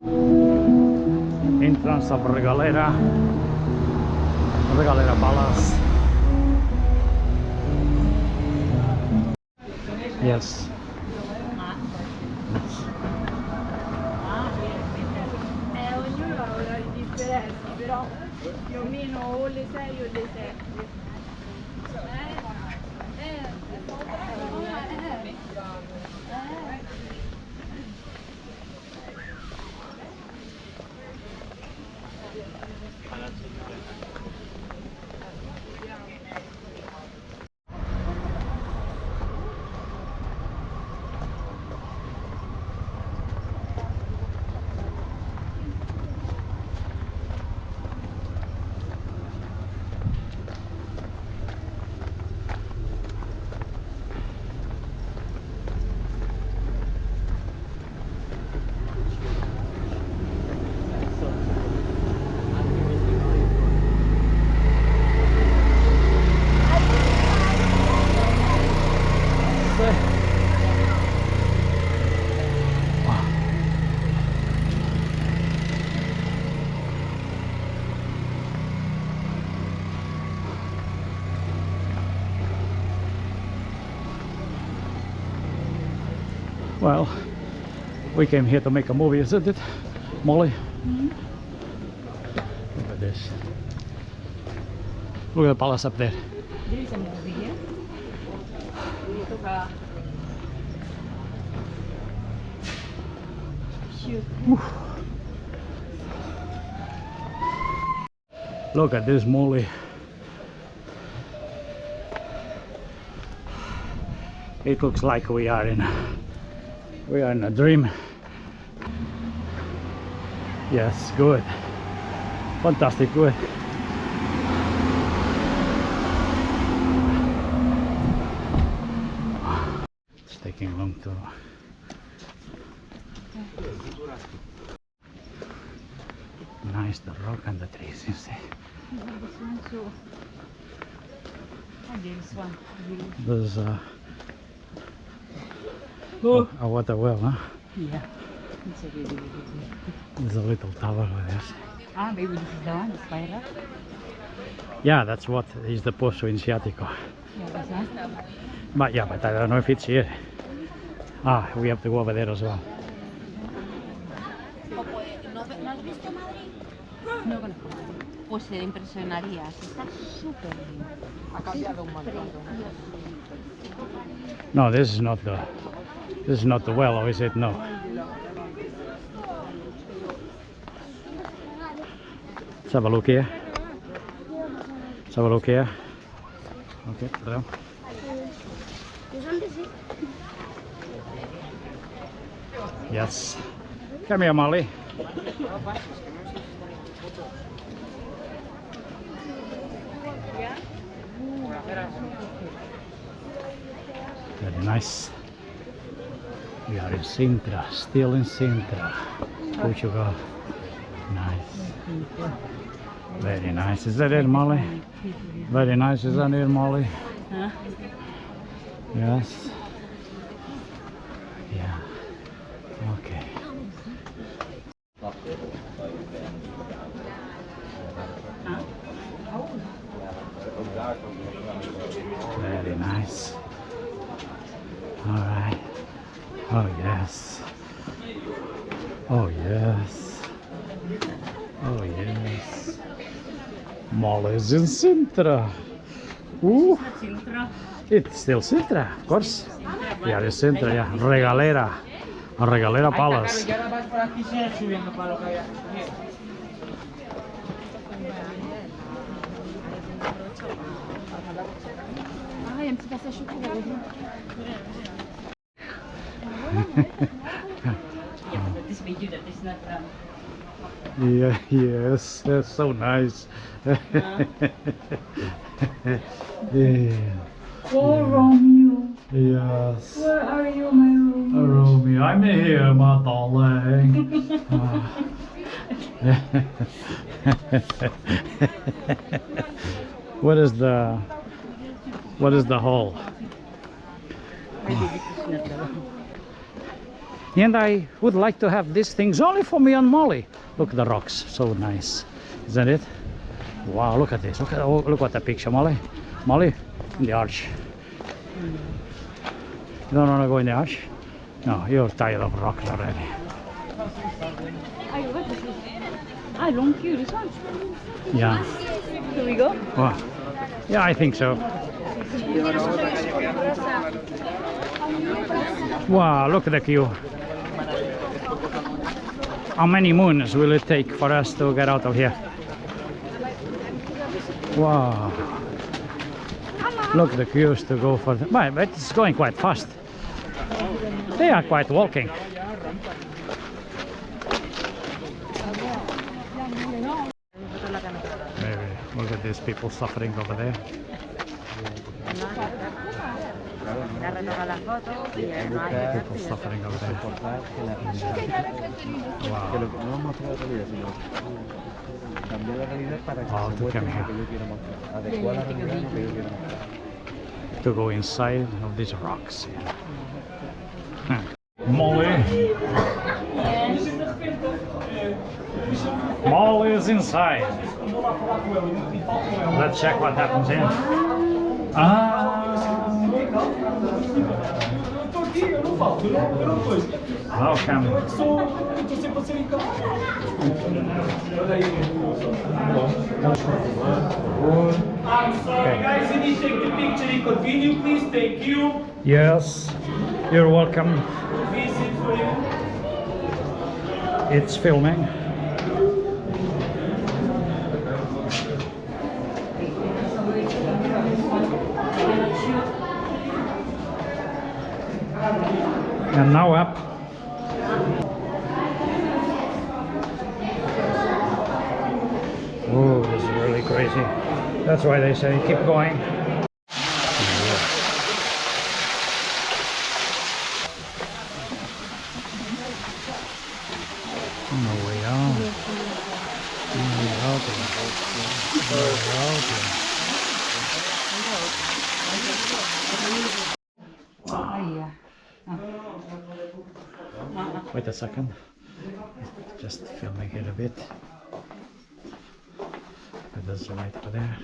Entrance of Regaleira Palace. Yes. Ognuno ha orari differenti, però più o meno o le 6 o le 7. Well, we came here to make a movie, isn't it, Molly? Mm-hmm. Look at this. Look at the palace up there. There is a movie here. Look at this, Molly. It looks like we are in a dream. Yes, good. Fantastic, good. It's taking long to... Nice, the rock and the trees, you see. This one too. And this one. There's a water well, huh? Yeah. It's a really good. There's a little tower over there. Ah, maybe this is the one, the spiral. Yeah, that's what is the Posto Iniziatico. Yeah, that's one. But yeah, but I don't know if it's here. Ah, we have to go over there as well. ¿No has visto Madrid? No conozco Madrid. Pues te impresionarías, está súper bien. Ha cambiado un montón. No, this is not the well, or is it? No. Let's have a look here. Let's have a look here. Okay, pardon. Yes. Come here, Molly. Very nice. We are in Sintra, still in Sintra, Portugal. Nice. Very nice. Is that it, Molly? Very nice. Is that it, Molly? Huh? Yes. Yeah. Okay. Very nice. All right. Oh yes. Oh yes. Oh yes. Molly's in Sintra. Ooh. It's still Sintra, of course. Yeah, it's Sintra, yeah. Regaleira Palace. This video that is not Yeah, yes, that's so nice. Yeah. Oh, Romeo. Yes. Where are you, my Romeo? Romeo, I'm here, my darling. What is the hole? And I would like to have these things only for me and Molly. Look at the rocks, so nice, isn't it? Wow, look at this. Look at the picture, Molly. Molly, in the arch. You don't want to go in the arch? No, you're tired of rocks already. Ah, long queue, this one. Yeah. Here we go. Wow. Yeah, I think so. Wow, look at the queue. How many moons will it take for us to get out of here? Wow. Look, the queues to go for the... But it's going quite fast. They are quite walking. Maybe. Look at these people suffering over there. People suffering over there. Wow. Oh, to come here. To go inside of these rocks. Molly. Molly is inside. Let's check what happens here. Welcome. Okay. Guys, you need to take the picture. Continue, please. Thank you. Yes, you're welcome. Visit for you. It's filming. And now up. Oh, this is really crazy. That's why they say keep going. No way out. No way out. No way out. Wait a second. Just filming it a bit. There's light over there.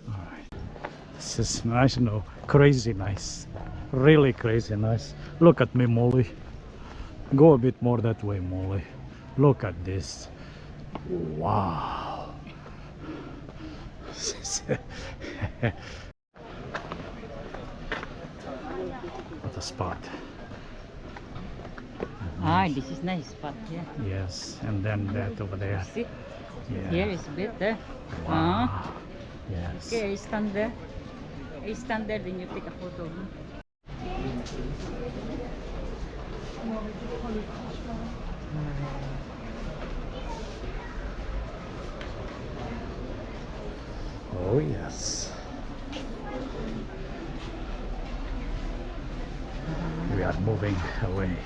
Alright. This is nice, no, crazy nice. Really crazy nice. Look at me, Molly. Go a bit more that way, Molly. Look at this. Wow. What a spot. Ah, this is nice spot, yeah. Yes, and then that over there. See? Yeah. Here is better. Wow. Yes. Okay, I stand there. I stand there, then you take a photo. Oh yes. We are moving away.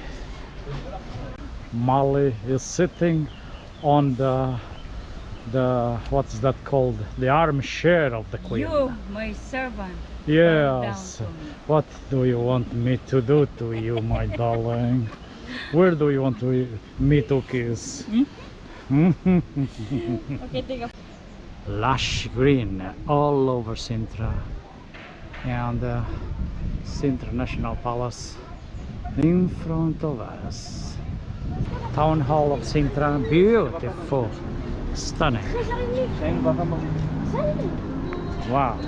Molly is sitting on the what's that called? The armchair of the queen. You, my servant. Yes. Down to me. What do you want me to do to you, my darling? Where do you want me to kiss? Okay, take a Lush green all over Sintra, and Sintra National Palace in front of us. Town Hall of Sintra, beautiful, stunning. Wow,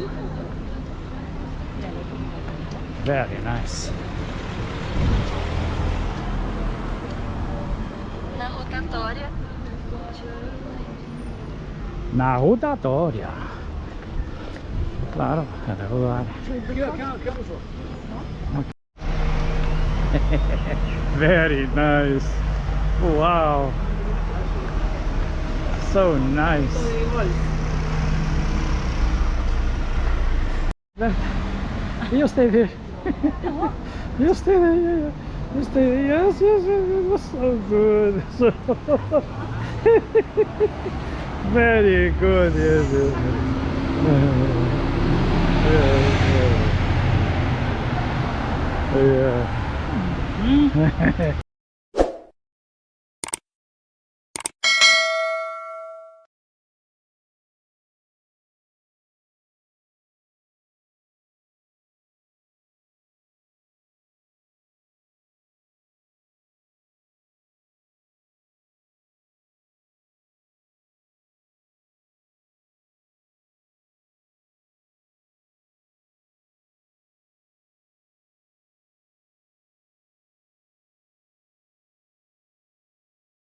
very nice. Na rotatória. Na rotatória. Claro, era rotatória. Very nice. Wow. So nice. You stay here. You stay there. Yeah. You stay there. Yes, yes, yes. It was so good. So very good. Yes, yes, yes. Yeah. Mm.